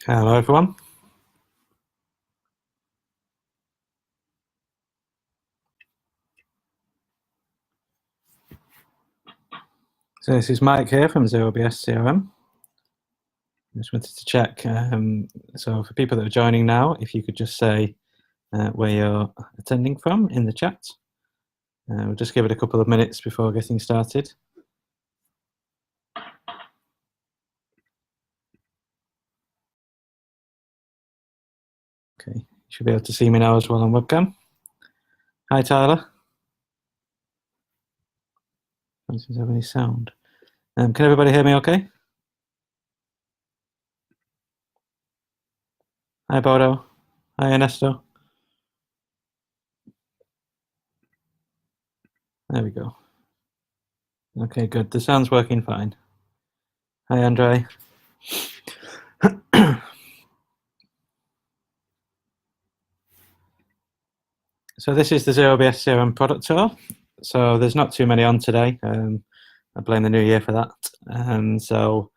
Hello everyone. So this is Mike here from Zero BS CRM. Just wanted to check. So for people that are joining now, if you could just say where you're attending from in the chat. We'll just give it a couple of minutes before getting started. Okay, you should be able to see me now as well on webcam. Hi Tyler. I don't seem to have any sound. Can everybody hear me okay? Hi Bodo. Hi Ernesto. There we go. Okay, good. The sound's working fine. Hi Andre. So this is the Zero BS CRM product tour. So there's not too many on today. I blame the new year for that. So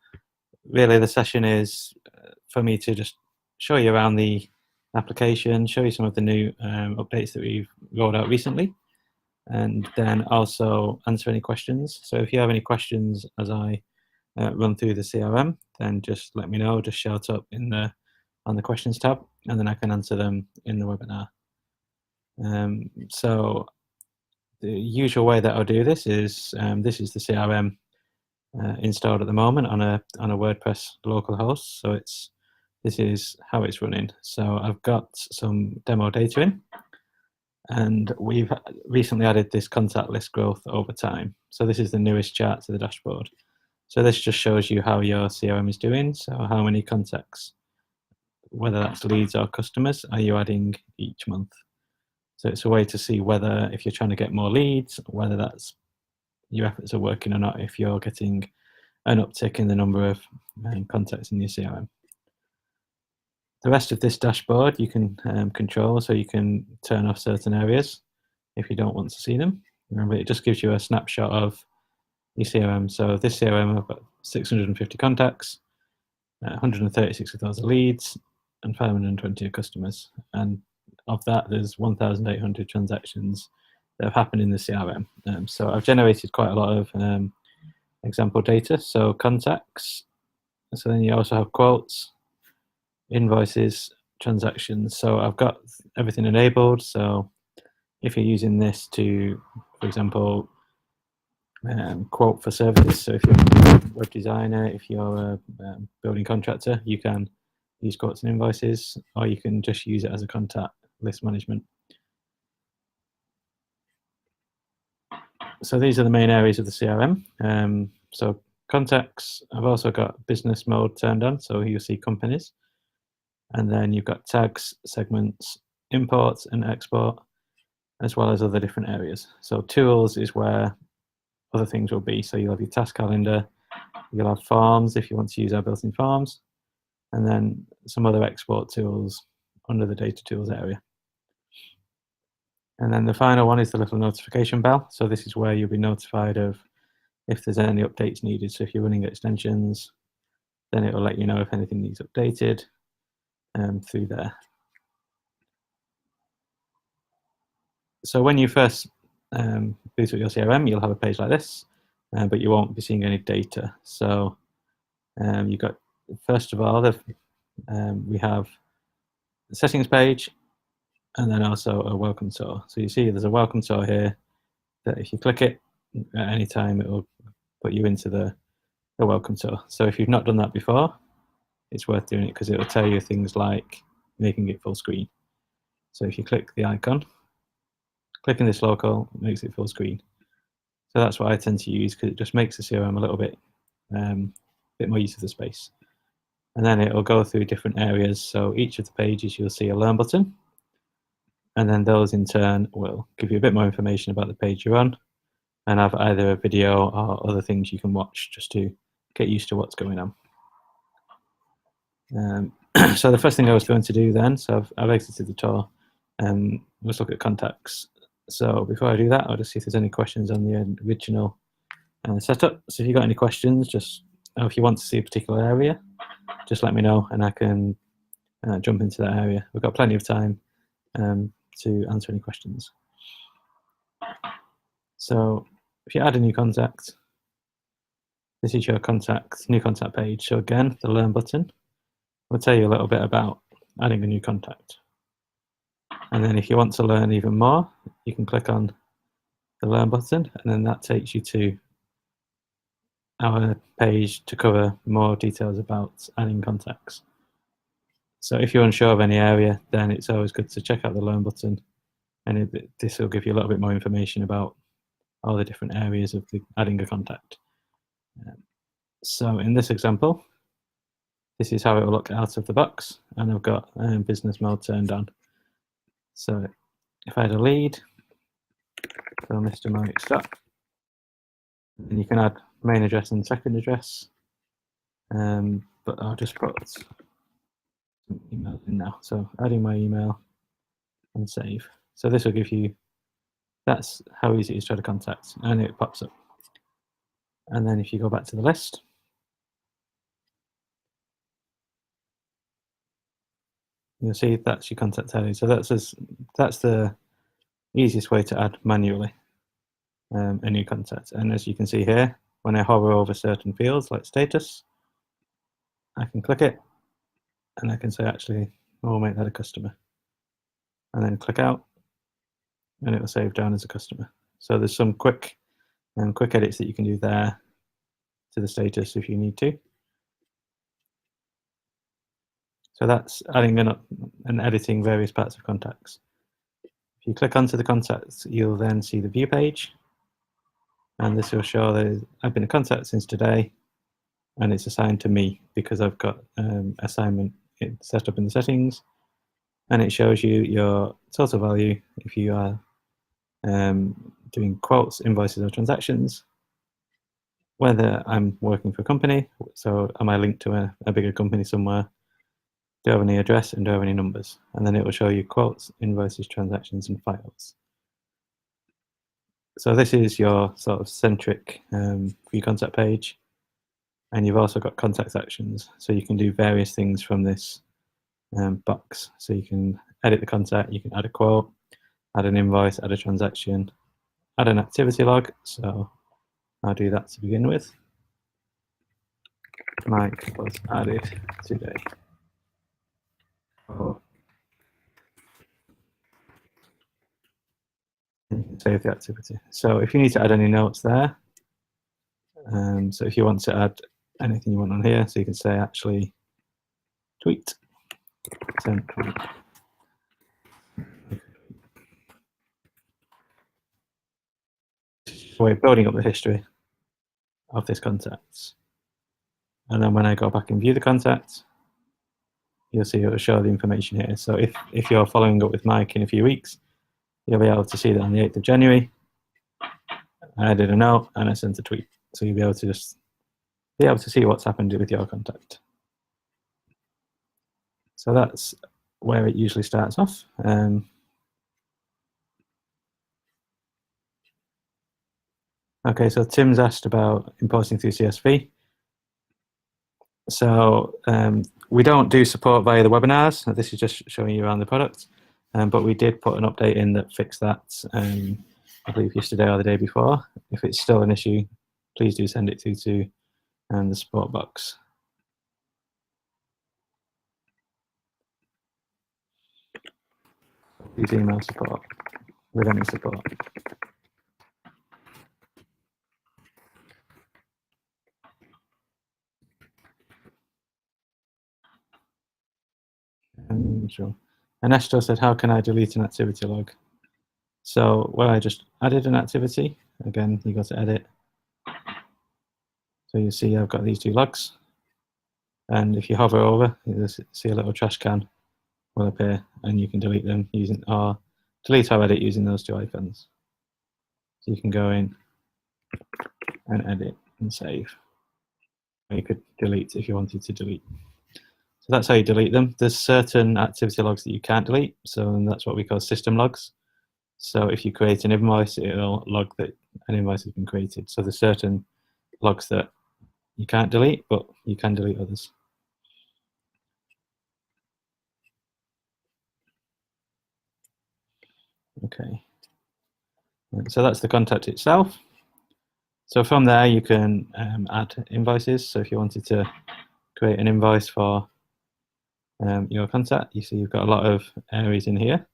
really the session is for me to just show you around the application, show you some of the new updates that we've rolled out recently, and then also answer any questions. So if you have any questions as I run through the CRM, then just let me know, just shout up on the questions tab, and then I can answer them in the webinar. So the usual way that I'll do this is the CRM installed at the moment on a WordPress local host. So this is how it's running. So I've got some demo data in, and we've recently added this contact list growth over time. So this is the newest chart to the dashboard. So this just shows you how your CRM is doing. So how many contacts, whether that's leads or customers, are you adding each month? So it's a way to see whether, if you're trying to get more leads, whether that's your efforts are working or not, if you're getting an uptick in the number of contacts in your CRM. The rest of this dashboard you can control, so you can turn off certain areas if you don't want to see them. Remember, it just gives you a snapshot of your CRM. So this CRM, I've got 650 contacts, 136 of those are leads, and 520 are customers. And of that, there's 1,800 transactions that have happened in the CRM. So I've generated quite a lot of example data. So contacts. So then you also have quotes, invoices, transactions. So I've got everything enabled. So if you're using this to, for example, quote for services, so if you're a web designer, if you're a building contractor, you can use quotes and invoices, or you can just use it as a contact list management. So these are the main areas of the CRM. So contacts, I've also got business mode turned on, so you'll see companies. And then you've got tags, segments, imports and export, as well as other different areas. So tools is where other things will be. So you'll have your task calendar, you'll have forms if you want to use our built-in forms, and then some other export tools under the data tools area. And then the final one is the little notification bell. So this is where you'll be notified of if there's any updates needed. So if you're running extensions, then it will let you know if anything needs updated through there. So when you first boot up your CRM, you'll have a page like this, but you won't be seeing any data. So you've got, first of all, we have the settings page, and then also a welcome tour. So you see there's a welcome tour here that if you click it at any time, it will put you into the welcome tour. So if you've not done that before, it's worth doing it because it will tell you things like making it full screen. So if you click the icon, clicking this local makes it full screen. So that's what I tend to use because it just makes the CRM a little bit more use of the space. And then it will go through different areas. So each of the pages you'll see a learn button, and then those in turn will give you a bit more information about the page you're on, and have either a video or other things you can watch just to get used to what's going on. So the first thing I was going to do then, so I've exited the tour, let's look at contacts. So before I do that, I'll just see if there's any questions on the original setup. So if you've got any questions, just if you want to see a particular area, just let me know and I can jump into that area. We've got plenty of time to answer any questions. So if you add a new contact, this is your new contact page. So again, the Learn button will tell you a little bit about adding a new contact. And then if you want to learn even more, you can click on the Learn button, and then that takes you to our page to cover more details about adding contacts. So if you're unsure of any area, then it's always good to check out the Learn button, and this will give you a little bit more information about all the different areas of adding a contact. So in this example, this is how it will look out of the box, and I've got business mode turned on. So if I had a lead, so Mr. Mike Stock, and you can add main address and second address, but I'll just put some emails in now. So adding my email and save. So this will give you, that's how easy it is to add a contact, and it pops up. And then if you go back to the list, you'll see that's your contact area. So that's the easiest way to add manually a new contact. And as you can see here, when I hover over certain fields like status, I can click it and I can say, actually, I'll make that a customer. And then click out and it will save down as a customer. So there's some quick edits that you can do there to the status if you need to. So that's adding and editing various parts of contacts. If you click onto the contacts, you'll then see the view page. And this will show that I've been a contact since today, and it's assigned to me because I've got assignment set up in the settings. And it shows you your total value if you are doing quotes, invoices, or transactions, whether I'm working for a company, so am I linked to a bigger company somewhere, do I have any address, and do I have any numbers? And then it will show you quotes, invoices, transactions, and files. So this is your sort of centric view contact page. And you've also got contact actions. So you can do various things from this box. So you can edit the contact, you can add a quote, add an invoice, add a transaction, add an activity log. So I'll do that to begin with. Mike was added today. Oh. And you can save the activity. So if you need to add any notes there, so if you want to add anything you want on here, so you can say actually tweet, send tweet. We're building up the history of this contact. And then when I go back and view the contact, you'll see it will show the information here. So if you're following up with Mike in a few weeks, you'll be able to see that on the 8th of January, I added a note and I sent a tweet. So you'll be able to see what's happened with your contact. So that's where it usually starts off. Okay, so Tim's asked about importing through CSV. So we don't do support via the webinars. This is just showing you around the product. But we did put an update in that fixed that, I believe yesterday or the day before. If it's still an issue, please do send it through to the support box. Please email support with any support. Sure. And Esther said, how can I delete an activity log? So, well, I just added an activity. Again, you go to edit. So you see I've got these two logs. And if you hover over, you'll see a little trash can will appear, and you can delete them using, or delete or edit using those two icons. So you can go in and edit and save. Or you could delete if you wanted to delete. So that's how you delete them. There's certain activity logs that you can't delete, so that's what we call system logs. So if you create an invoice, it'll log that an invoice has been created. So there's certain logs that you can't delete, but you can delete others. Okay. So that's the contact itself. So from there, you can add invoices. So if you wanted to create an invoice for your contact, you see you've got a lot of areas in here.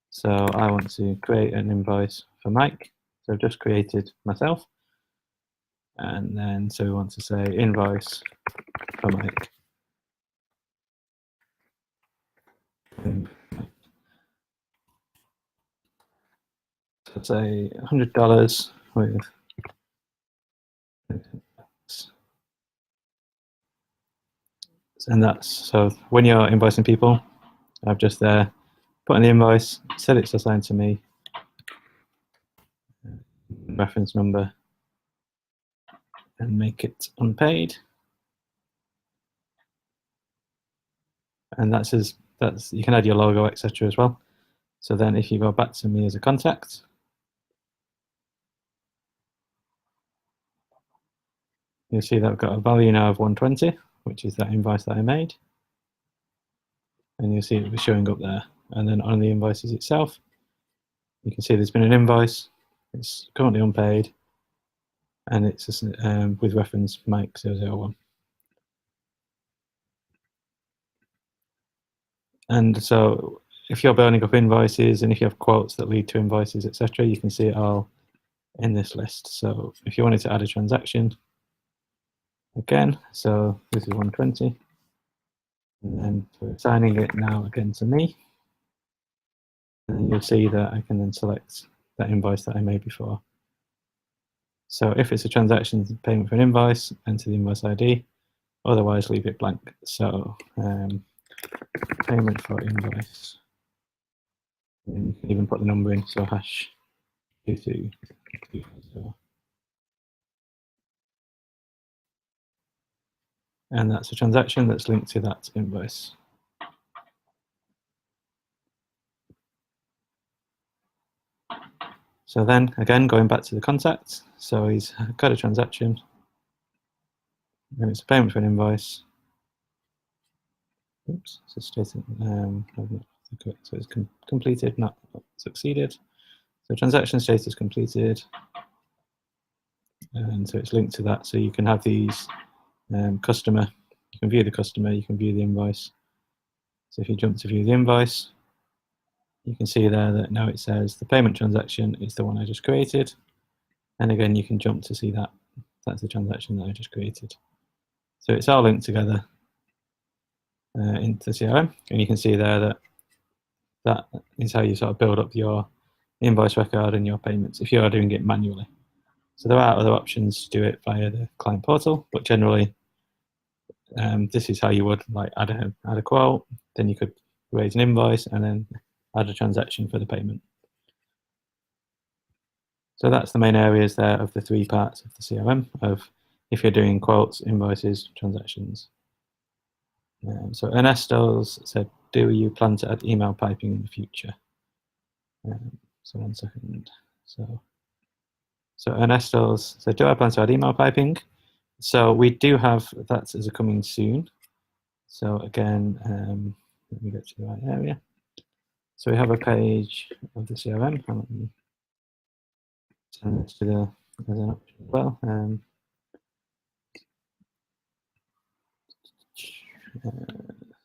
So I want to create an invoice for Mike. So I've just created myself. And then, so we want to say invoice for Mike. So say $100 with, and that's, so when you're invoicing people, I've just there put in the invoice, said it's assigned to me, reference number, and make it unpaid. And that's you can add your logo, etc. as well. So then if you go back to me as a contact, you'll see that I've got a value now of 120, which is that invoice that I made. And you'll see it was showing up there. And then on the invoices itself, you can see there's been an invoice, it's currently unpaid, and it's with reference Mike001. And so if you're building up invoices and if you have quotes that lead to invoices, etc., you can see it all in this list. So if you wanted to add a transaction, again, so this is 120, and then for assigning it now again to me, and you'll see that I can then select that invoice that I made before. So if it's a transaction payment for an invoice, enter the invoice ID, otherwise leave it blank. So payment for invoice, and you can even put the number in, so hash 2224. And that's a transaction that's linked to that invoice. So then, again, going back to the contact, so he's got a transaction, and it's a payment for an invoice. Oops, so stated, so it's completed, not succeeded. So transaction status completed, and so it's linked to that. So you can have these customer, you can view the customer, you can view the invoice. So if you jump to view the invoice, you can see there that now it says the payment transaction is the one I just created. And again, you can jump to see that that's the transaction that I just created. So it's all linked together into CRM, and you can see there that that is how you sort of build up your invoice record and your payments if you are doing it manually. So there are other options to do it via the client portal, but generally this is how you would like add a quote, then you could raise an invoice and then add a transaction for the payment. So that's the main areas there of the three parts of the CRM of if you're doing quotes, invoices, transactions. So Ernesto's said, do you plan to add email piping in the future? So 1 second. So Ernesto's said, do I plan to add email piping? So we do have that as a coming soon. So again, let me get to the right area. So we have a page of the CRM. Let me send this to the as an option as well.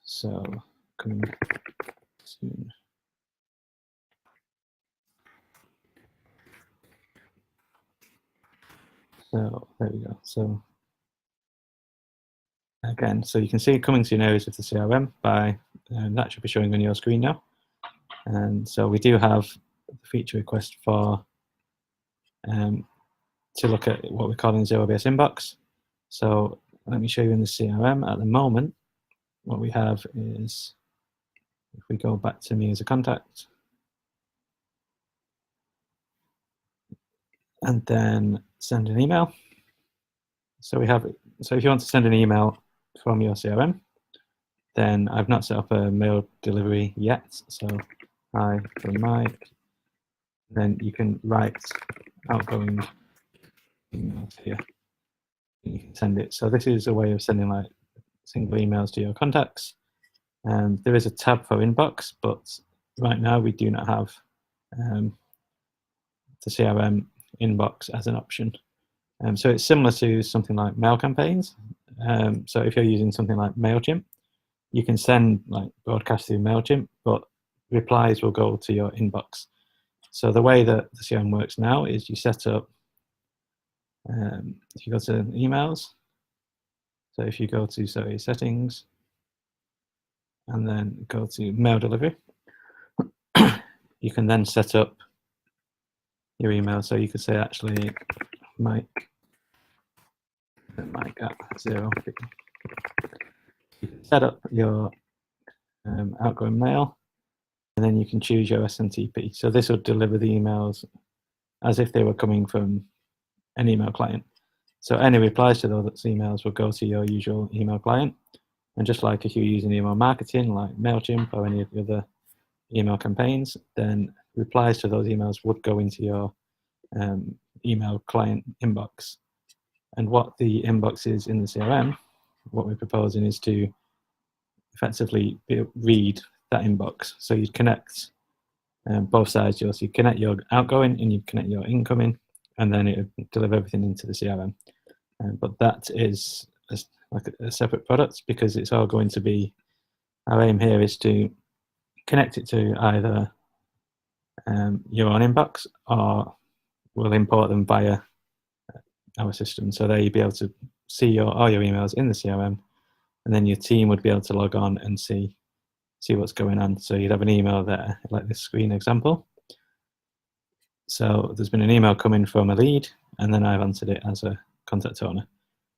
So coming soon. So there we go. So again, so you can see coming soon areas of the CRM by that should be showing on your screen now. And so we do have the feature request for to look at what we're calling Zero BS inbox. So let me show you in the CRM at the moment. What we have is, if we go back to me as a contact, and then send an email. So we have, so if you want to send an email from your CRM, then I've not set up a mail delivery yet. So hi from Mike. Then you can write outgoing emails here. You can send it. So this is a way of sending like single emails to your contacts. And there is a tab for inbox, but right now we do not have the CRM inbox as an option. So it's similar to something like mail campaigns. So if you're using something like MailChimp, you can send like broadcasts through MailChimp, but replies will go to your inbox. So the way that the CRM works now is you set up, if you go to emails, so if you go to settings, and then go to mail delivery, you can then set up your email. So you could say actually Mike at Zero. You can set up your outgoing mail, and then you can choose your SMTP. So this will deliver the emails as if they were coming from an email client. So any replies to those emails will go to your usual email client. And just like if you're using email marketing like MailChimp or any of the other email campaigns, then replies to those emails would go into your email client inbox. And what the inbox is in the CRM, what we're proposing is to effectively read that inbox. So you connect both sides. So you connect your outgoing and you connect your incoming, and then it will deliver everything into the CRM. But that is like a separate product, because it's all going to be, our aim here is to connect it to either your own inbox, or we'll import them via our system. So there you'll be able to see all your emails in the CRM, and then your team would be able to log on and see what's going on. So you'd have an email there, like this screen example. So there's been an email coming from a lead, and then I've answered it as a contact owner.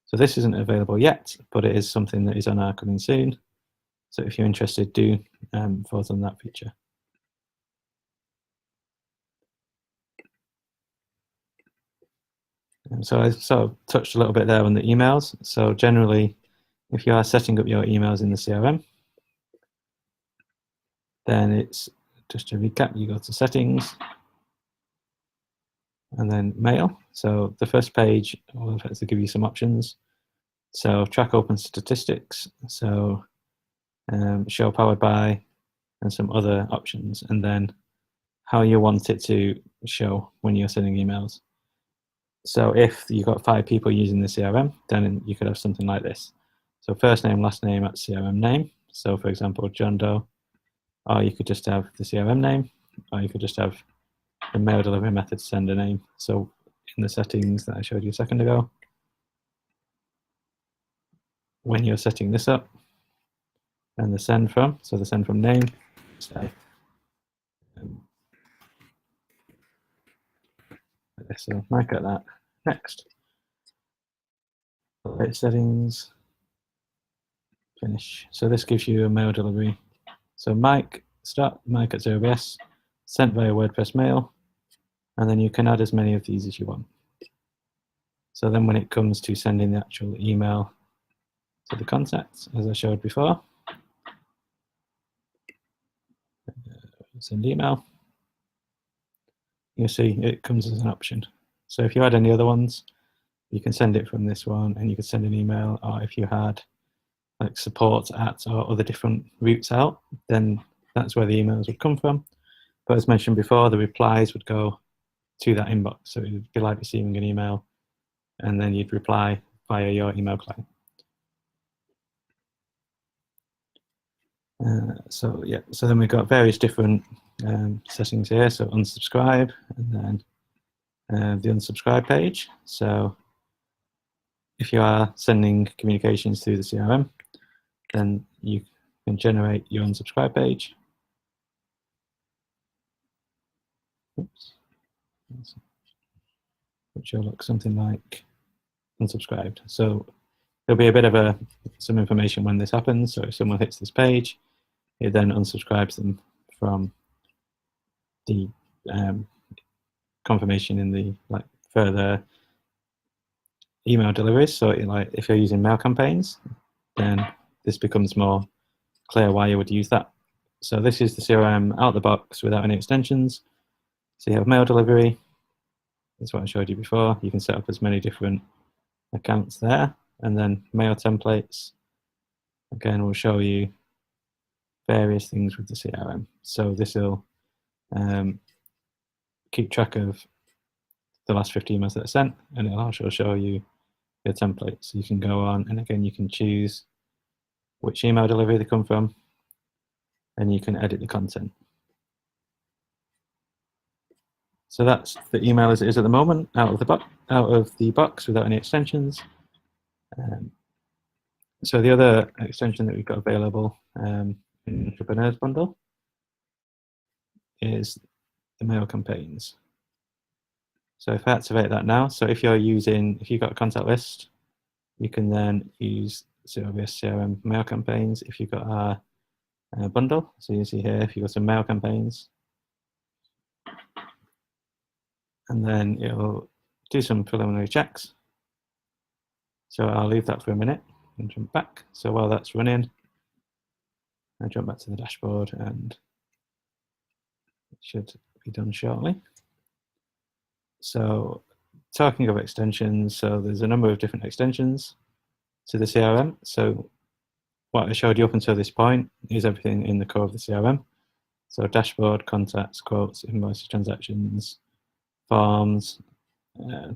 So this isn't available yet, but it is something that is on our coming soon. So if you're interested, do vote on that feature. So I sort of touched a little bit there on the emails. So generally, if you are setting up your emails in the CRM, then it's, just to recap, you go to settings and then mail. So the first page will effectively give you some options. So track open statistics, so show powered by, and some other options, and then how you want it to show when you're sending emails. So if you've got 5 people using the CRM, then you could have something like this. So first name, last name at CRM name. So for example, John Doe, or you could just have the CRM name, or you could just have the mail delivery method sender name. So in the settings that I showed you a second ago, when you're setting this up, and the send from, so the send from name, say, so Mike at that, next. Settings, finish. So this gives you a mail delivery. So Mike, start Mike at Zero BS, sent via WordPress mail, and then you can add as many of these as you want. So then when it comes to sending the actual email to the contacts, as I showed before, send email, you'll see it comes as an option. So if you had any other ones, you can send it from this one, and you could send an email, or if you had like support at or other different routes out, then that's where the emails would come from. But as mentioned before, the replies would go to that inbox. So it would be like receiving an email, and then you'd reply via your email client. So yeah, so then we've got various different settings here. So unsubscribe, and then the unsubscribe page. So if you are sending communications through the CRM, then you can generate your unsubscribe page. Oops. Which will look something like unsubscribed. So there'll be a bit of some information when this happens. So if someone hits this page, it then unsubscribes them from the confirmation in the further email deliveries. So if you're using mail campaigns, then this becomes more clear why you would use that. So this is the CRM out of the box without any extensions. So you have mail delivery. That's what I showed you before. You can set up as many different accounts there, and then mail templates. Again, we'll show you various things with the CRM. So this will keep track of the last 50 emails that are sent, and it'll also show you your template. So you can go on, and again, you can choose which email delivery they come from, and you can edit the content. So that's the email as it is at the moment, out of the box without any extensions. So the other extension that we've got available in Entrepreneurs Bundle is the mail campaigns. So if I activate that now, so if you've got a contact list, you can then use Zero BS CRM mail campaigns if you've got our bundle. So you see here, if you go to mail campaigns, and then it'll do some preliminary checks. So I'll leave that for a minute and jump back. So while that's running, I jump back to the dashboard and it should be done shortly. So talking of extensions, so there's a number of different extensions to the CRM. So what I showed you up until this point is everything in the core of the CRM. So dashboard, contacts, quotes, invoices, transactions, forms,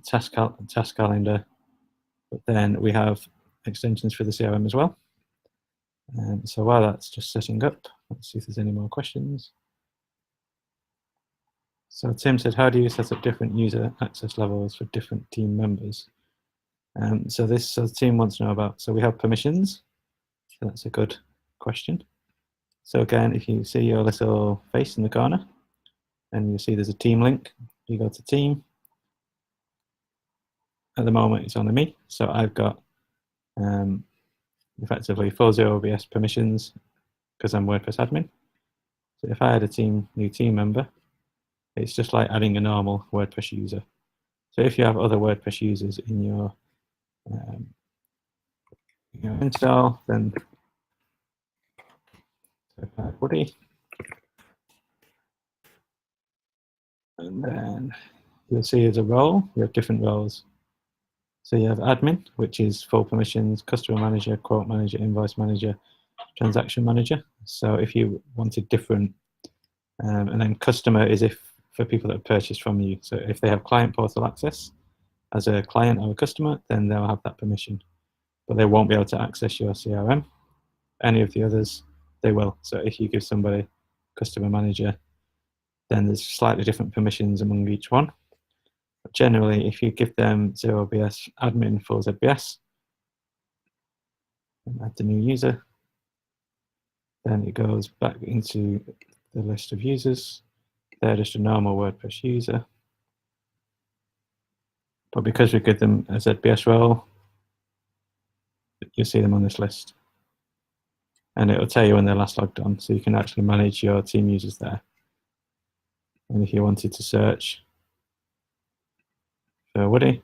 task calendar. But then we have extensions for the CRM as well. So while that's just setting up, let's see if there's any more questions. So Tim said, how do you set up different user access levels for different team members? So the team wants to know about, so we have permissions. So that's a good question. So again, if you see your little face in the corner, and you see there's a team link, you go to team. At the moment, it's only me. So I've got effectively full Zero BS permissions because I'm WordPress admin. So if I had a new team member, it's just like adding a normal WordPress user. So if you have other WordPress users in your install, then Woody, and then you'll see as a role, you have different roles. So you have admin, which is full permissions, customer manager, quote manager, invoice manager, transaction manager. So if you wanted different, and then customer is for people that have purchased from you. So if they have client portal access as a client or a customer, then they'll have that permission, but they won't be able to access your CRM. Any of the others, they will. So if you give somebody customer manager, then there's slightly different permissions among each one. But generally, if you give them Zero BS admin for ZBS, and add the new user, then it goes back into the list of users. They're just a normal WordPress user. But because we give them a ZBS role, you'll see them on this list. And it'll tell you when they're last logged on, so you can actually manage your team users there. And if you wanted to search for Woody,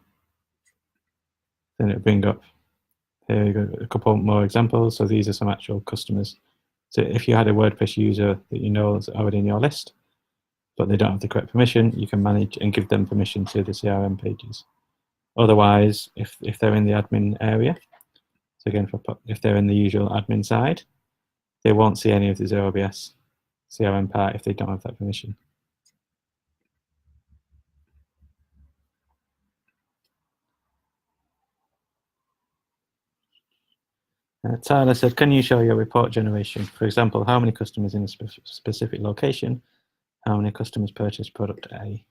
then it'll bring up, here you go, a couple more examples. So these are some actual customers. So if you had a WordPress user that you know is already in your list, but they don't have the correct permission, you can manage and give them permission to the CRM pages. Otherwise, if they're in the admin area, so again, if they're in the usual admin side, they won't see any of the Zero BS CRM part if they don't have that permission. Tyler said, can you show your report generation? For example, how many customers in a specific location? How many customers purchased product A?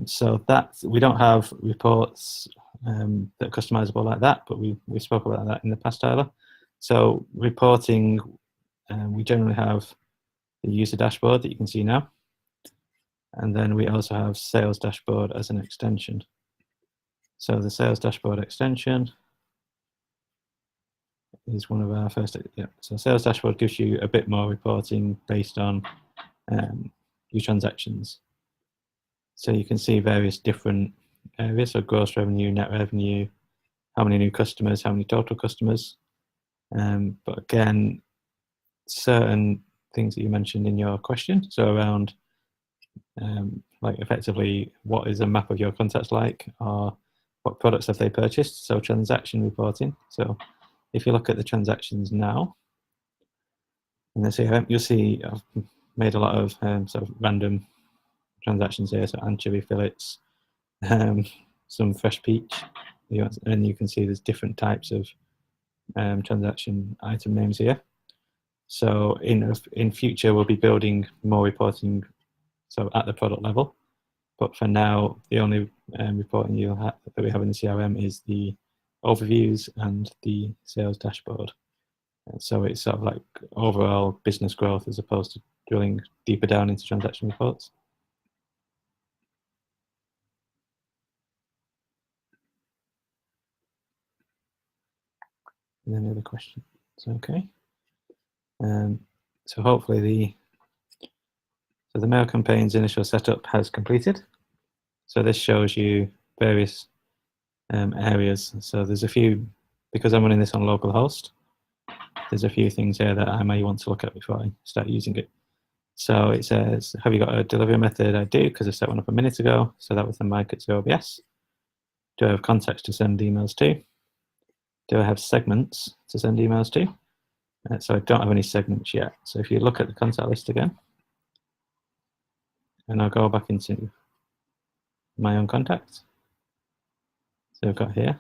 So that we don't have reports that are customizable like that, but we spoke about that in the past, Tyler. So reporting, we generally have the user dashboard that you can see now. And then we also have sales dashboard as an extension. So the sales dashboard extension is one of our first, yeah. So sales dashboard gives you a bit more reporting based on your transactions. So you can see various different areas, so gross revenue, net revenue, how many new customers, how many total customers. But again, certain things that you mentioned in your question, so around like effectively what is a map of your contacts like, or what products have they purchased, so transaction reporting. So if you look at the transactions now, in the CRM, you'll see I've made a lot of sort of random transactions here, so anchovy fillets, some fresh peach, and you can see there's different types of transaction item names here. So in future, we'll be building more reporting, so at the product level. But for now, the only reporting that we have in the CRM is the overviews and the sales dashboard. So it's sort of like overall business growth as opposed to drilling deeper down into transaction reports. And any other questions? Okay. So hopefully the mail campaign's initial setup has completed. So this shows you various areas. So there's a few, because I'm running this on localhost, there's a few things here that I may want to look at before I start using it. So it says, have you got a delivery method? I do, because I set one up a minute ago. So that was the mic at Zero BS. Do I have contacts to send emails to? Do I have segments to send emails to? So I don't have any segments yet. So if you look at the contact list again, and I'll go back into my own contacts. So I've got here.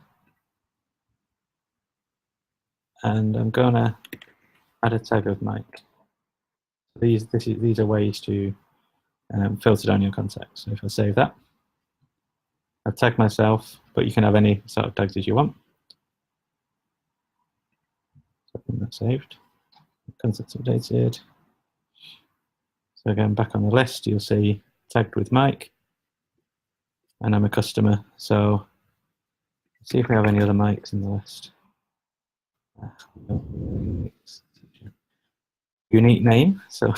And I'm going to add a tag of mic. These are ways to filter down your contacts. So if I save that, I've tagged myself, but you can have any sort of tags as you want. So I think that's saved. Contacts updated. So again, back on the list, you'll see tagged with Mike, and I'm a customer. So let's see if we have any other mics in the list. Unique name. So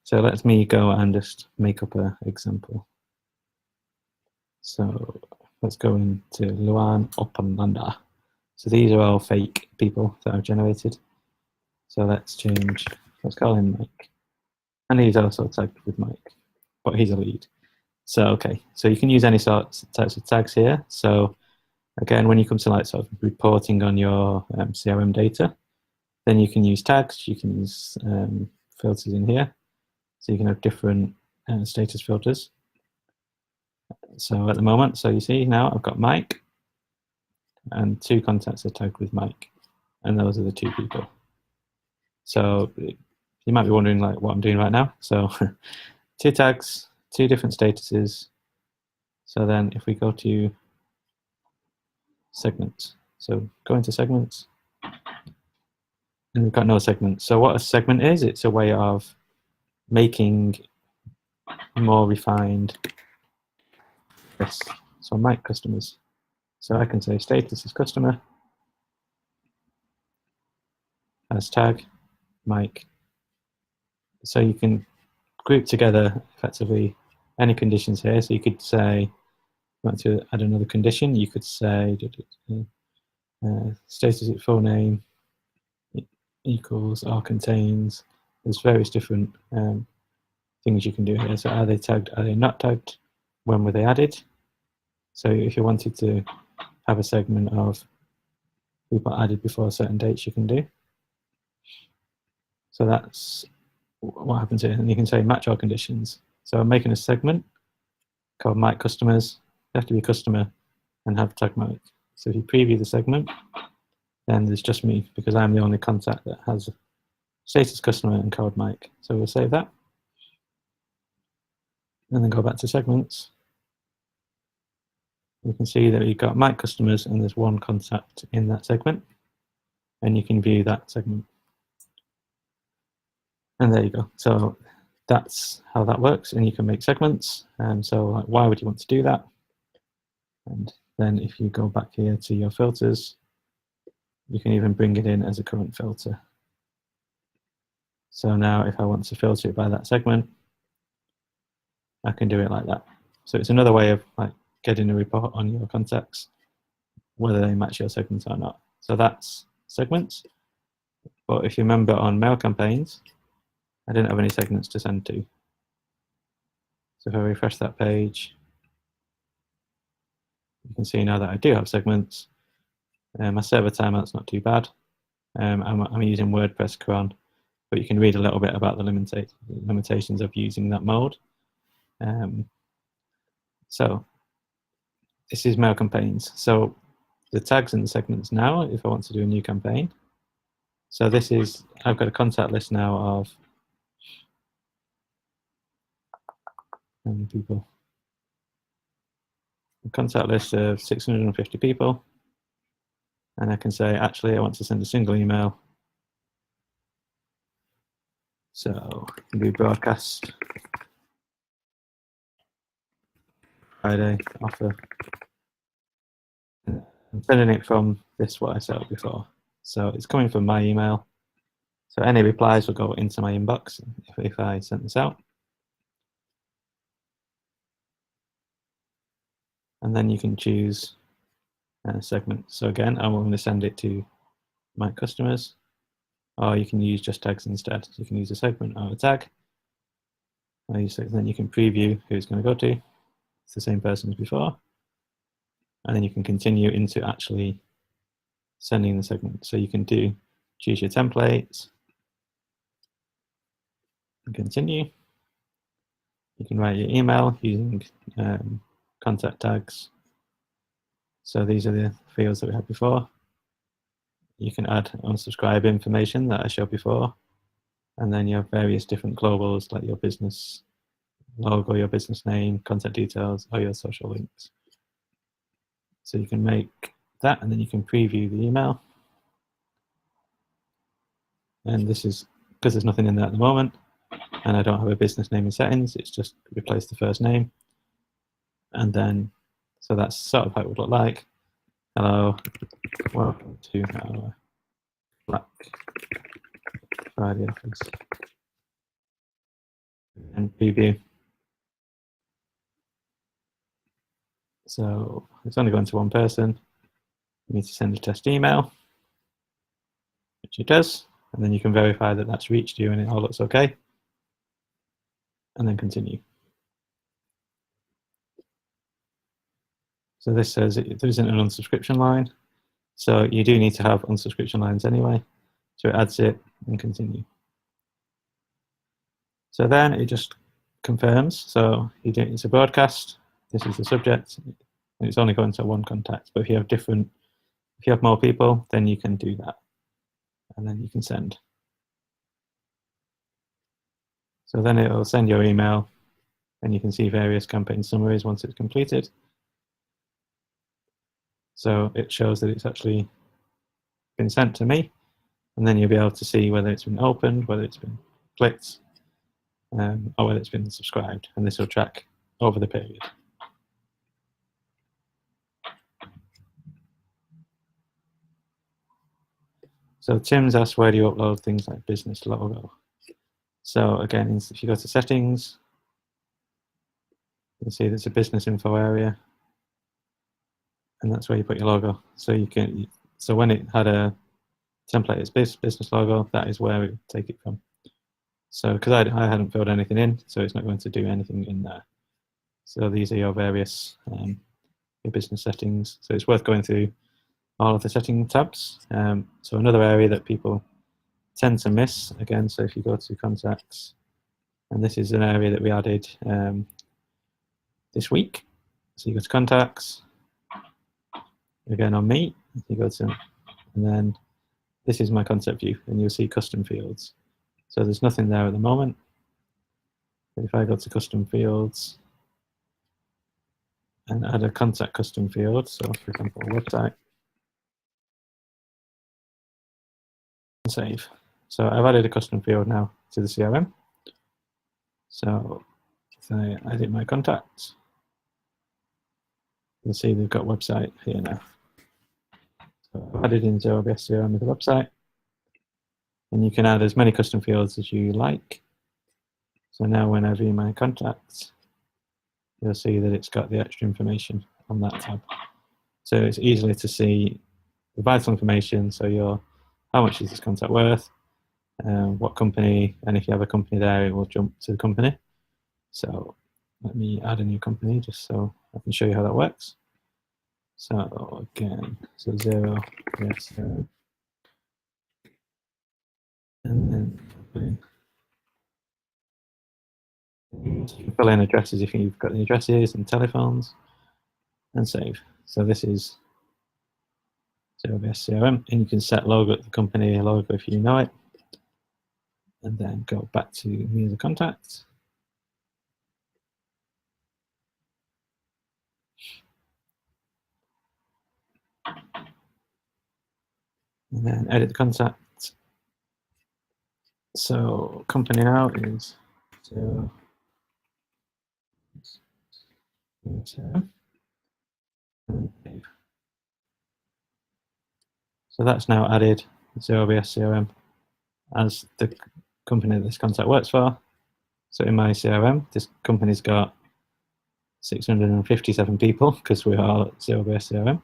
so let me go and just make up an example. So let's go into Luan Opanlanda. So these are all fake people that I've generated. So let's call him Mike. And he's also tagged with Mike, but he's a lead. So, okay, so you can use any types of tags here. So again, when you come to like sort of reporting on your CRM data, then you can use tags, you can use filters in here. So you can have different status filters. So at the moment, so you see now I've got Mike and 2 contacts are tagged with Mike, and those are the 2 people. So you might be wondering like what I'm doing right now. So 2 tags, 2 different statuses. So then if we go to segments, so go into segments, and we've got no segments. So what a segment is, it's a way of making more refined lists. So Mike customers. So I can say status is customer, as tag, Mike. So you can group together effectively any conditions here. So you could say, you want to add another condition, you could say status is full name equals or contains. There's various different things you can do here. So are they tagged, are they not tagged? When were they added? So if you wanted to have a segment of people added before certain dates, you can do. So that's what happens here. And you can say match all conditions. So I'm making a segment called Mike customers. You have to be a customer and have tag Mike. So if you preview the segment, then there's just me because I'm the only contact that has status customer and code Mike. So we'll save that. And then go back to segments. You can see that you've got Mike customers and there's 1 contact in that segment. And you can view that segment. And there you go. So that's how that works. And you can make segments. And so like, why would you want to do that? And then if you go back here to your filters, you can even bring it in as a current filter. So now if I want to filter it by that segment, I can do it like that. So it's another way of like getting a report on your contacts, whether they match your segments or not. So that's segments. But if you remember on mail campaigns, I didn't have any segments to send to. So if I refresh that page, you can see now that I do have segments. My server timeout's not too bad. I'm using WordPress cron, but you can read a little bit about the limitations of using that mode. So this is mail campaigns. So the tags and the segments now, if I want to do a new campaign. So this is, I've got a contact list now of how many people? A contact list of 650 people. And I can say, actually, I want to send a single email. So we broadcast Friday offer. I'm sending it from this, what I set up before. So it's coming from my email. So any replies will go into my inbox if I send this out. And then you can choose a segment. So again, I'm going to send it to my customers, or you can use just tags instead. So you can use a segment or a tag. Then you can preview who it's going to go to. It's the same person as before. And then you can continue into actually sending the segment. So you can choose your templates and continue. You can write your email using contact tags. So these are the fields that we had before. You can add unsubscribe information that I showed before. And then you have various different globals like your business logo, your business name, contact details, or your social links. So you can make that, and then you can preview the email. And this is, because there's nothing in there at the moment, and I don't have a business name in settings, it's just replace the first name. And then, so that's sort of how it would look like. Hello, welcome to our Black Friday offers. And preview. So it's only going to one person. You need to send a test email, which it does. And then you can verify that that's reached you and it all looks okay. And then continue. So this says there isn't an unsubscription line. So you do need to have unsubscription lines anyway. So it adds it and continue. So then it just confirms. So it's a broadcast. This is the subject. And it's only going to one contact. But if you have more people, then you can do that. And then you can send. So then it will send your email, and you can see various campaign summaries once it's completed. So it shows that it's actually been sent to me, and then you'll be able to see whether it's been opened, whether it's been clicked, or whether it's been subscribed, and this will track over the period. So Tim's asked, where do you upload things like business logo? So again, if you go to settings, you'll see there's a business info area, and that's where you put your logo. So so when it had a template as business logo, that is where it would take it from. So because I hadn't filled anything in, so it's not going to do anything in there. So these are your various your business settings. So it's worth going through all of the setting tabs. So another area that people tend to miss, again, so if you go to contacts, and this is an area that we added this week. So you go to contacts, again on me, you go to, and then this is my concept view, and you'll see custom fields. So there's nothing there at the moment. But if I go to custom fields and add a contact custom field, so for example, website, and save. So I've added a custom field now to the CRM. So if I edit my contacts, you'll see they've got website here now. So I've added in Zero BS CRM with the website, and you can add as many custom fields as you like. So now when I view my contacts, you'll see that it's got the extra information on that tab. So it's easily to see the vital information. So how much is this contact worth, what company, and if you have a company there, it will jump to the company. So let me add a new company just so I can show you how that works. So again, so Zero BS CRM, and then You can fill in addresses if you've got the addresses and telephones, and save. So this is Zero BS CRM, and you can set logo, the company logo if you know it, and then go back to me as a contact. And then edit the contact. So company now is Zero CRM. So that's now added Zero BS CRM as the company this contact works for. So in my CRM, this company's got 657 people because we are Zero BS CRM.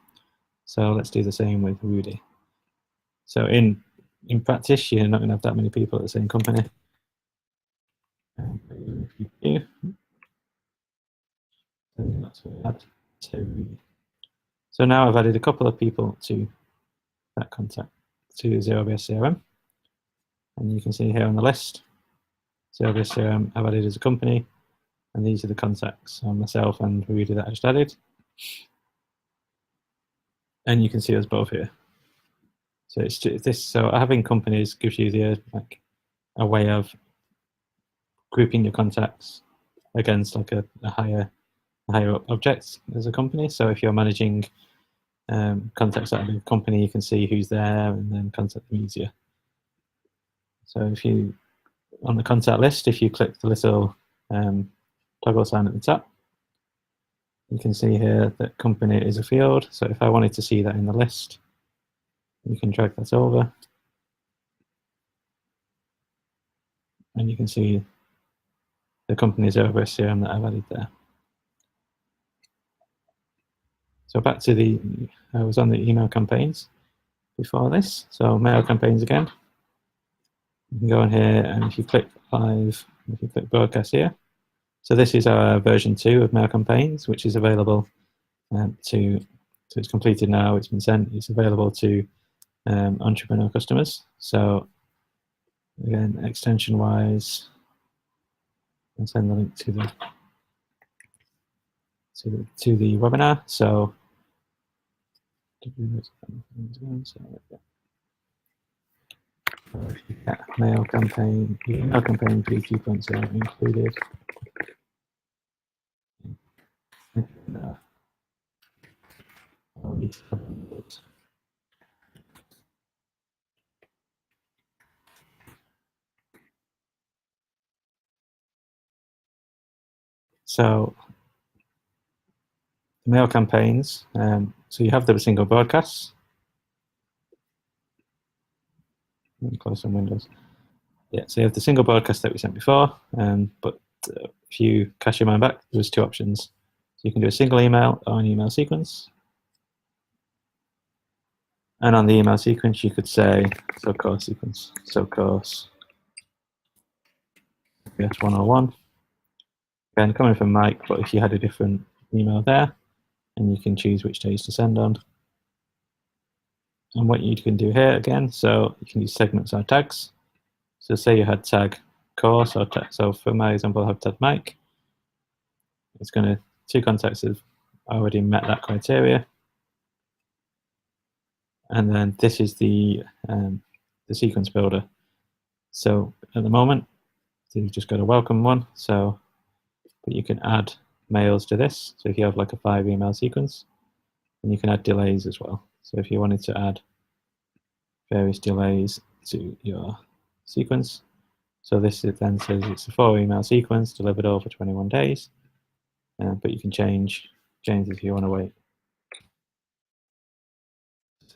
So let's do the same with Rudy. So in practice, you're not going to have that many people at the same company. So now I've added a couple of people to that contact, to Zero BS CRM. And you can see here on the list, Zero BS CRM I've added as a company, and these are the contacts, so myself and Rudy that I just added. And you can see us both here. So it's this. So having companies gives you the a way of grouping your contacts against like a higher up objects as a company. So if you're managing contacts out of a company, you can see who's there and then contact them easier. So if you on the contact list, if you click the little toggle sign at the top, you can see here that company is a field. So if I wanted to see that in the list, you can drag that over, and you can see the company's over CRM that I've added there. So back to I was on the email campaigns before this. So mail campaigns again. You can go in here, and if you click live, if you click broadcast here, so this is our version 2 of mail campaigns, which is available so it's completed now, it's been sent, it's available to entrepreneur customers. So again, extension wise, I'll send the link to the webinar. So mail campaign 3.0 included. So the mail campaigns, so you have the single broadcasts. Let me close some windows. Yeah, so you have the single broadcast that we sent before, but if you cast your mind back, there's 2 options. So you can do a single email or an email sequence. And on the email sequence, you could say, so course sequence, so course BS 101. Again, coming from Mike, but if you had a different email there, and you can choose which days to send on. And what you can do here again, so you can use segments or tags. So say you had tag course or tag, so for my example, I have tag Mike. It's going to 2 contacts have already met that criteria. And then this is the sequence builder. So at the moment, you've just got a welcome one. So, but you can add mails to this. So if you have like a 5 email sequence, and you can add delays as well. So if you wanted to add various delays to your sequence, so this then says it's a 4 email sequence delivered over 21 days, but you can change if you want to wait.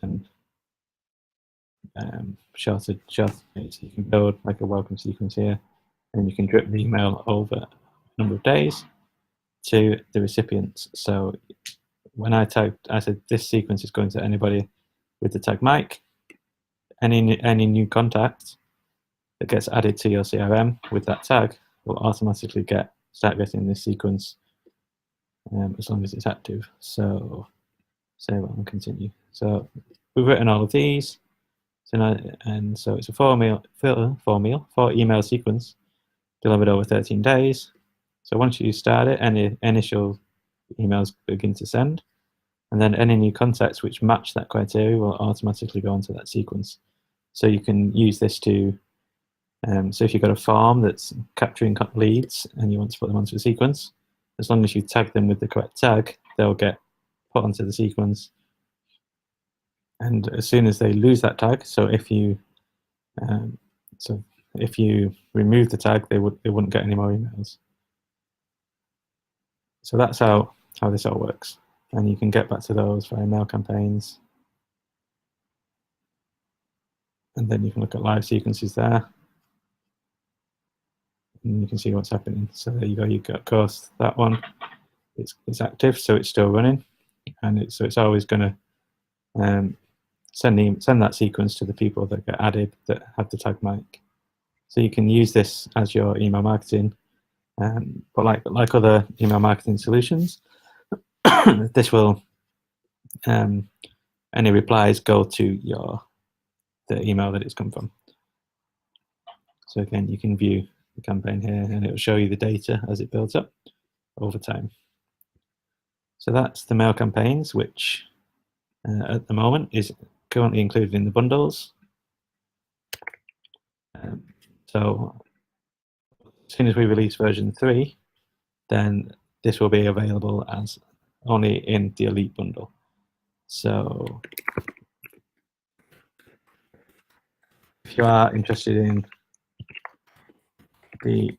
And shorter dates. You can build like a welcome sequence here, and you can drip the email over a number of days to the recipients. So when I said this sequence is going to anybody with the tag Mike. Any new contact that gets added to your CRM with that tag will automatically start getting this sequence as long as it's active. So save and continue. So we've written all of these. So now, and so it's a 4 email sequence delivered over 13 days. So once you start it, any initial emails begin to send, and then any new contacts which match that criteria will automatically go onto that sequence. So you can use this to, so if you've got a farm that's capturing leads and you want to put them onto a sequence, as long as you tag them with the correct tag, they'll get put onto the sequence. And as soon as they lose that tag, so if you remove the tag, they wouldn't get any more emails. So that's how this all works. And you can get back to those via mail campaigns. And then you can look at live sequences there. And you can see what's happening. So there you go, you've got, of course, that one. It's active, so it's still running. And it's always going to send that sequence to the people that get added that have the tag Mike. So you can use this as your email marketing. But like other email marketing solutions, this will any replies go to the email that it's come from. So again, you can view the campaign here, and it will show you the data as it builds up over time. So that's the mail campaigns, which at the moment is currently included in the bundles. So as soon as we release version 3, then this will be available as only in the Elite bundle. So if you are interested in the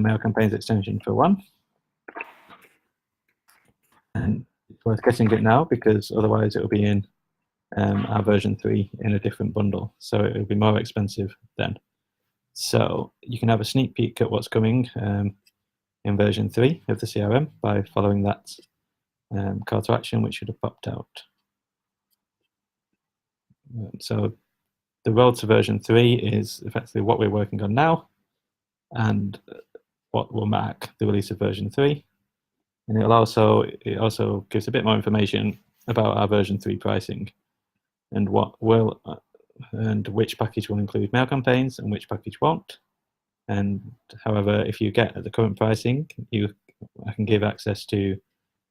mail campaigns extension for 1, and it's worth getting it now, because otherwise it will be in our version 3 in a different bundle, so it will be more expensive then. So you can have a sneak peek at what's coming in version 3 of the CRM by following that call to action, which should have popped out. So the road to version 3 is effectively what we're working on now, and what will mark the release of version 3. And it also gives a bit more information about our version 3 pricing, and which package will include mail campaigns and which package won't. And however, if you get at the current pricing, I can give access to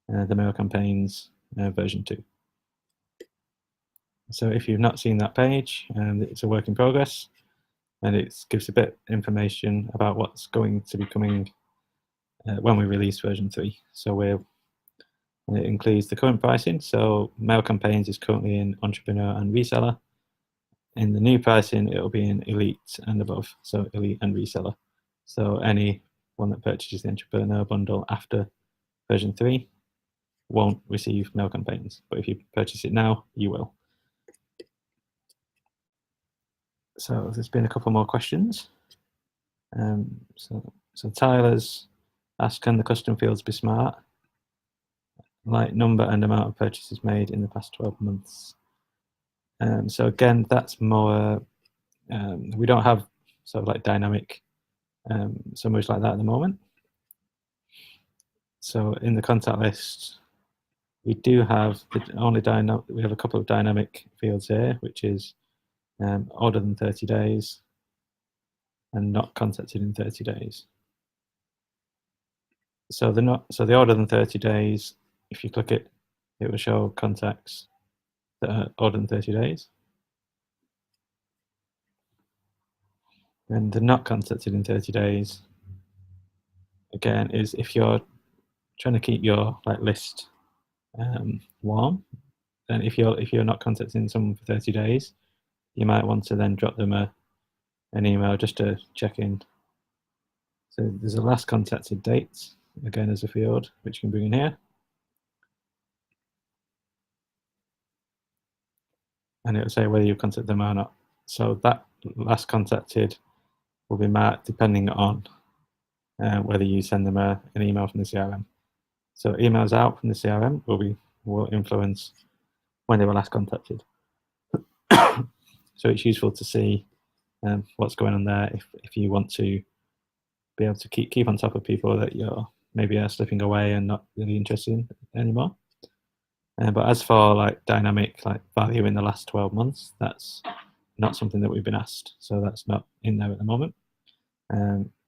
the mail campaigns version 2. So if you've not seen that page, it's a work in progress, and it gives a bit of information about what's going to be coming when we release version 3. So it includes the current pricing. So mail campaigns is currently in entrepreneur and reseller. In the new pricing, it will be in elite and above, so elite and reseller. So anyone that purchases the entrepreneur bundle after version 3 won't receive mail campaigns, but if you purchase it now, you will. So there's been a couple more questions. So Tyler's asked, can the custom fields be smart? Like number and amount of purchases made in the past 12 months. So again, that's more, we don't have sort of like dynamic summaries like that at the moment. So in the contact list, we do have we have a couple of dynamic fields here, which is older than 30 days and not contacted in 30 days. So the older than 30 days, if you click it, it will show contacts that are older than 30 days. And the not contacted in 30 days, again, is if you're trying to keep your list warm, then if you're not contacting someone for 30 days, you might want to then drop them an email just to check in. So there's a last contacted date, again as a field, which you can bring in here. And it will say whether you contact them or not. So that last contacted will be marked depending on whether you send them an email from the CRM. So emails out from the CRM will influence when they were last contacted. So it's useful to see what's going on there if you want to be able to keep on top of people that you're maybe are slipping away and not really interested in anymore. But as for dynamic value in the last 12 months, that's not something that we've been asked. So that's not in there at the moment.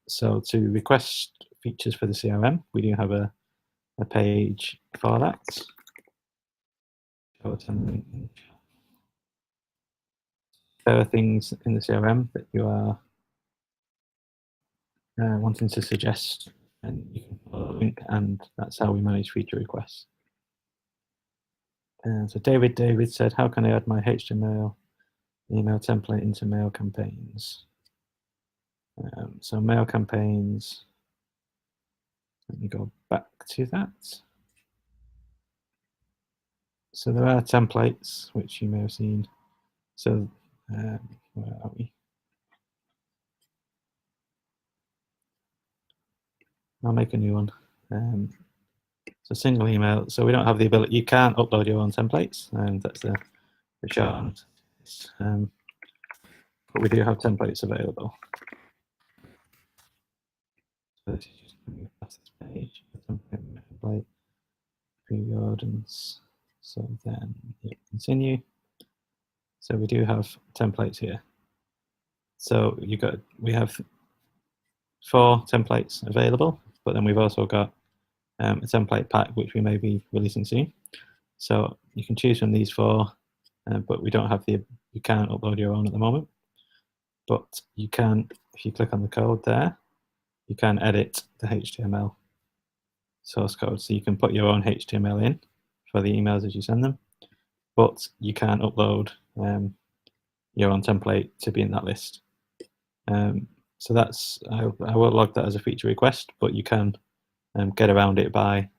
So to request features for the CRM. We do have a page for that. There are things in the CRM that you are wanting to suggest, and you can follow the link, and that's how we manage feature requests. So David said, how can I add my HTML email template into mail campaigns? So mail campaigns, let me go back to that. So there are templates which you may have seen. So where are we? I'll make a new one. So single email. So we don't have the ability. You can't upload your own templates, and that's the short. But we do have templates available. So this is just past this page. Template pre-orders. So then continue. So we do have templates here. So we have 4 templates available, but then we've also got a template pack which we may be releasing soon. So you can choose from these 4, but we don't have you can't upload your own at the moment. But you can, if you click on the code there, you can edit the HTML source code. So you can put your own HTML in for the emails as you send them, but you can't upload your own template to be in that list. So that's, I will log that as a feature request, but you can get around it by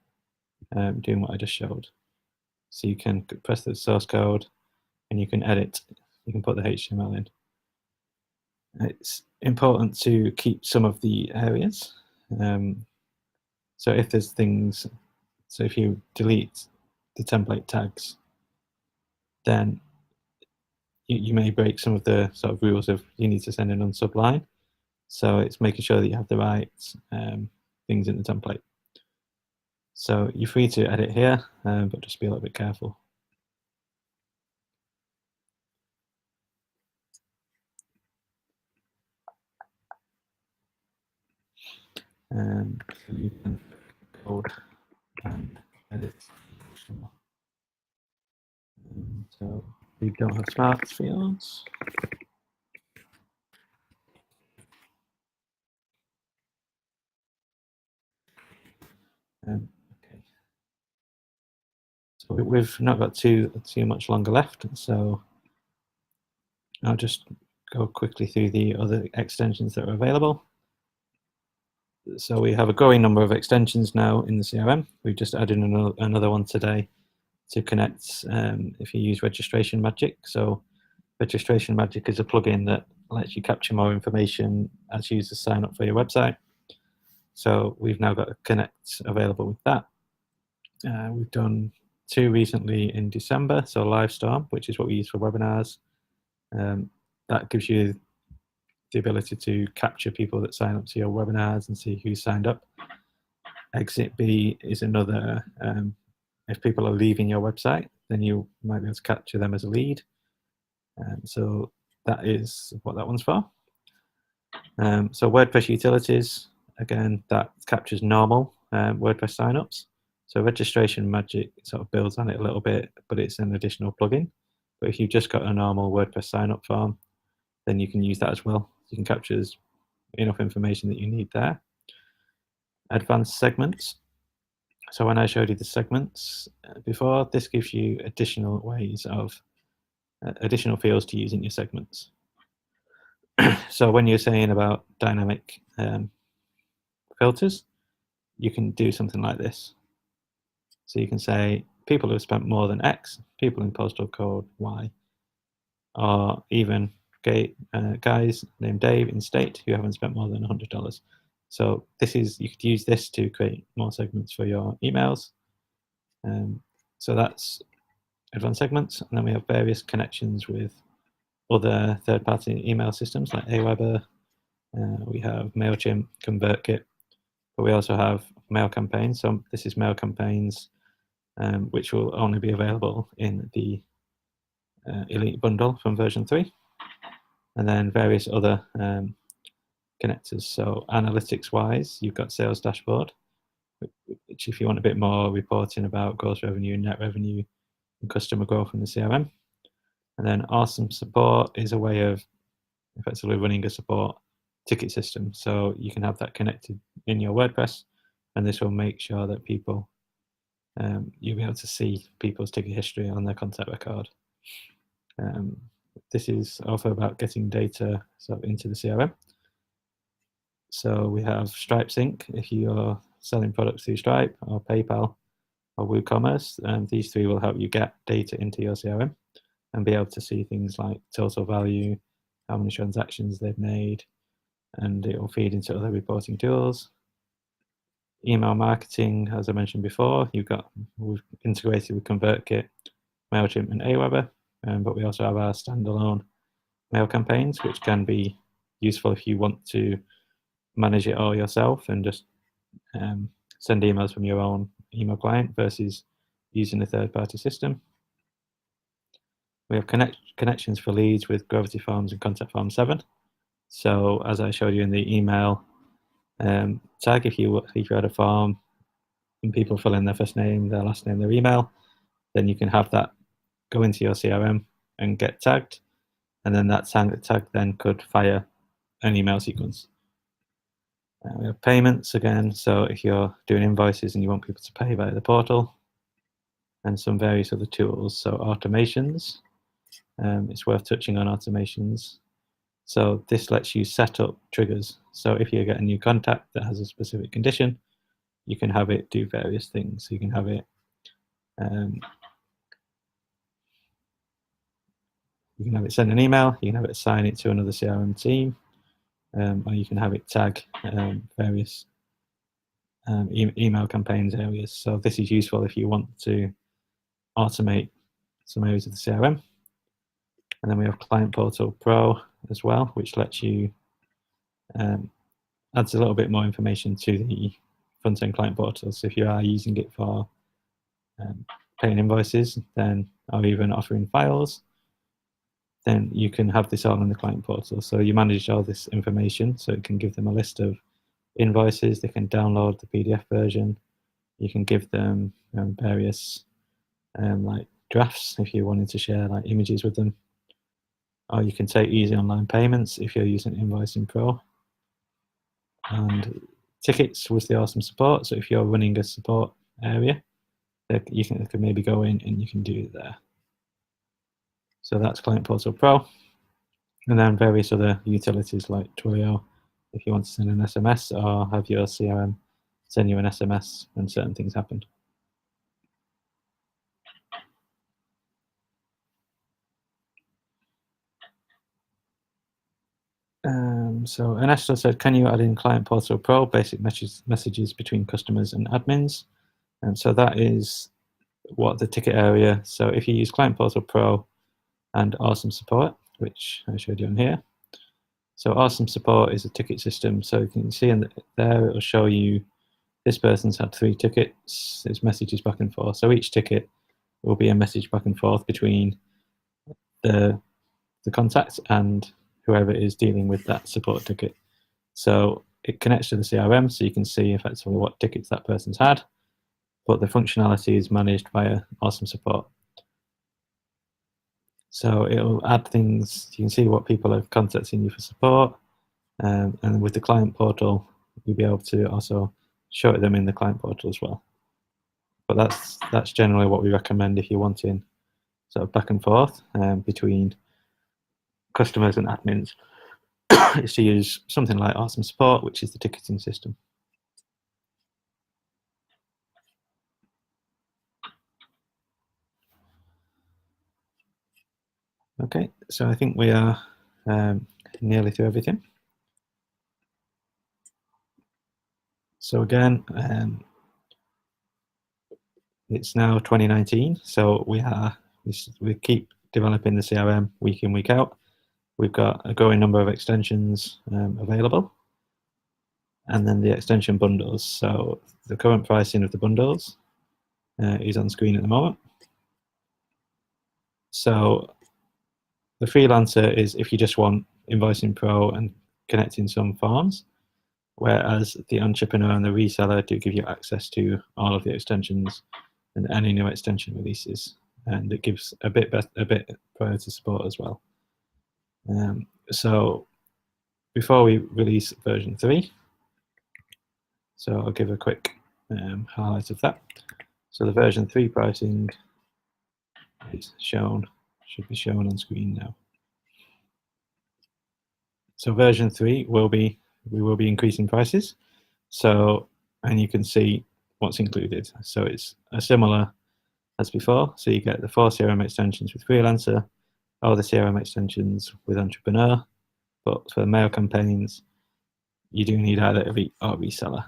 doing what I just showed. So you can press the source code and you can edit, you can put the HTML in. It's important to keep some of the areas. So if there's things, so if you delete the template tags, then you may break some of the sort of rules of you need to send an unsub line. So it's making sure that you have the right things in the template. So you're free to edit here, but just be a little bit careful. So you can code and edit. So we don't have smart fields. Okay. So we've not got too much longer left, so I'll just go quickly through the other extensions that are available. So we have a growing number of extensions now in the CRM. We've just added another one today to connect if you use Registration Magic. So Registration Magic is a plugin that lets you capture more information as users sign up for your website. So we've now got a Connect available with that. We've done 2 recently in December. So Livestorm, which is what we use for webinars. That gives you the ability to capture people that sign up to your webinars and see who signed up. Exit B is another, if people are leaving your website, then you might be able to capture them as a lead. So that is what that one's for. So WordPress utilities, again, that captures normal WordPress signups. So Registration Magic sort of builds on it a little bit, but it's an additional plugin. But if you've just got a normal WordPress sign-up form, then you can use that as well. You can capture enough information that you need there. Advanced segments. So when I showed you the segments before, this gives you additional ways of, additional fields to use in your segments. So when you're saying about dynamic filters, you can do something like this. So you can say people who have spent more than X, people in postal code Y, or even guys named Dave in state who haven't spent more than $100. So this is, you could use this to create more segments for your emails. So that's advanced segments, and then we have various connections with other third-party email systems like Aweber. We have MailChimp, ConvertKit, but we also have mail campaigns. So this is mail campaigns, which will only be available in the Elite bundle from version 3. And then various other connectors. So analytics wise, you've got sales dashboard, which if you want a bit more reporting about gross revenue, net revenue, and customer growth in the CRM. And then awesome support is a way of effectively running a support ticket system. So you can have that connected in your WordPress, and this will make sure that people, you'll be able to see people's ticket history on their contact record. This is also about getting data into the CRM. So we have Stripe Sync if you're selling products through Stripe or PayPal or WooCommerce. These three will help you get data into your CRM and be able to see things like total value, how many transactions they've made, and it will feed into other reporting tools. Email marketing, as I mentioned before, we've integrated with ConvertKit, MailChimp, and Aweber, but we also have our standalone mail campaigns, which can be useful if you want to manage it all yourself and just send emails from your own email client versus using a third-party system. We have connections for leads with Gravity Forms and Contact Form 7. So as I showed you in the email tag, if you had a form and people fill in their first name, their last name, their email, then you can have that go into your CRM and get tagged, and then that tag then could fire an email sequence. We have payments again, so if you're doing invoices and you want people to pay via the portal, and some various other tools. So automations, it's worth touching on automations. So this lets you set up triggers. So if you get a new contact that has a specific condition, you can have it do various things. So you can have it send an email, you can have it assign it to another CRM team, or you can have it tag various email campaigns areas. So this is useful if you want to automate some areas of the CRM. And then we have Client Portal Pro as well, which lets you adds a little bit more information to the front-end client portal. So if you are using it for paying invoices, then or even offering files, then you can have this all in the client portal. So you manage all this information, so it can give them a list of invoices. They can download the PDF version. You can give them various like drafts if you wanted to share like images with them. Or you can take easy online payments if you're using Invoicing Pro. And tickets was the awesome support. So if you're running a support area, you can maybe go in and you can do it there. So that's Client Portal Pro. And then various other utilities like Twilio, if you want to send an SMS or have your CRM send you an SMS when certain things happen. So Ernesto said, can you add in Client Portal Pro basic messages between customers and admins? And so that is what the ticket area. So if you use Client Portal Pro and Awesome Support, which I showed you on here. So Awesome Support is a ticket system. So you can see in there, it will show you this person's had 3 tickets. There's messages back and forth. So each ticket will be a message back and forth between the contact and whoever is dealing with that support ticket. So it connects to the CRM, so you can see effectively what tickets that person's had, but the functionality is managed via Awesome Support. So it'll add things, you can see what people are contacting you for support, and with the client portal, you'll be able to also show them in the client portal as well. But that's generally what we recommend if you're wanting sort of back and forth between customers and admins, is to use something like Awesome Support, which is the ticketing system. Okay, so I think we are nearly through everything. So again, it's now 2019, so we keep developing the CRM week in, week out. We've got a growing number of extensions available, and then the extension bundles. So the current pricing of the bundles is on screen at the moment. So the freelancer is if you just want Invoicing Pro and connecting some forms, whereas the entrepreneur and the reseller do give you access to all of the extensions and any new extension releases, and it gives a bit priority support as well. So before we release version 3, so I'll give a quick highlight of that. So the version 3 pricing is shown, should be shown on screen now. So version 3 we will be increasing prices. So, and you can see what's included. So it's a similar as before. So you get the 4 CRM extensions with Freelancer, all the CRM extensions with Entrepreneur, but for mail campaigns, you do need either a reseller.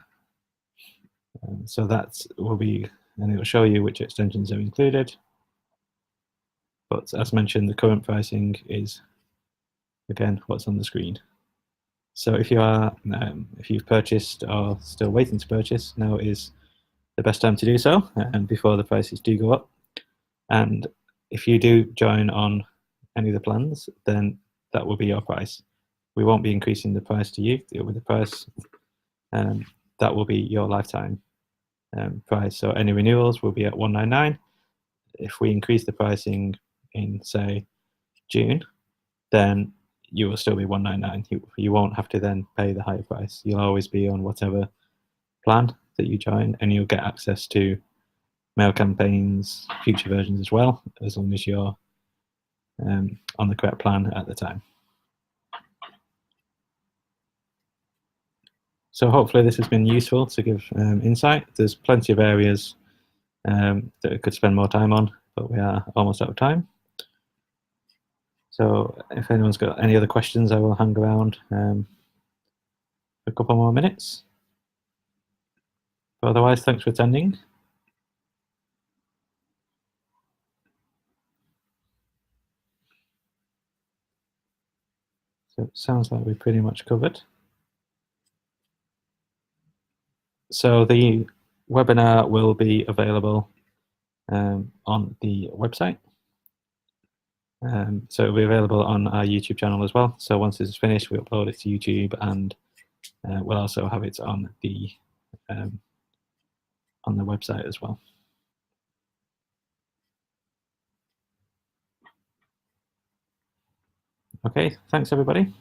So that will be, and it will show you which extensions are included. But as mentioned, the current pricing is, again, what's on the screen. So if you are, if you've purchased or still waiting to purchase, now is the best time to do so, and before the prices do go up. And if you do join on any of the plans, then that will be your price. We won't be increasing the price to you. With the price, that will be your lifetime price. So any renewals will be at $199. If we increase the pricing in, say, June, then you will still be $199. You won't have to then pay the higher price. You'll always be on whatever plan that you join, and you'll get access to mail campaigns, future versions as well, as long as you're on the correct plan at the time. So hopefully this has been useful to give insight. There's plenty of areas that I could spend more time on, but we are almost out of time. So if anyone's got any other questions, I will hang around for a couple more minutes. But otherwise, thanks for attending. So it sounds like we pretty much covered. So the webinar will be available on the website. So it'll be available on our YouTube channel as well. So once this is finished, we upload it to YouTube, and we'll also have it on the website as well. Okay, thanks everybody.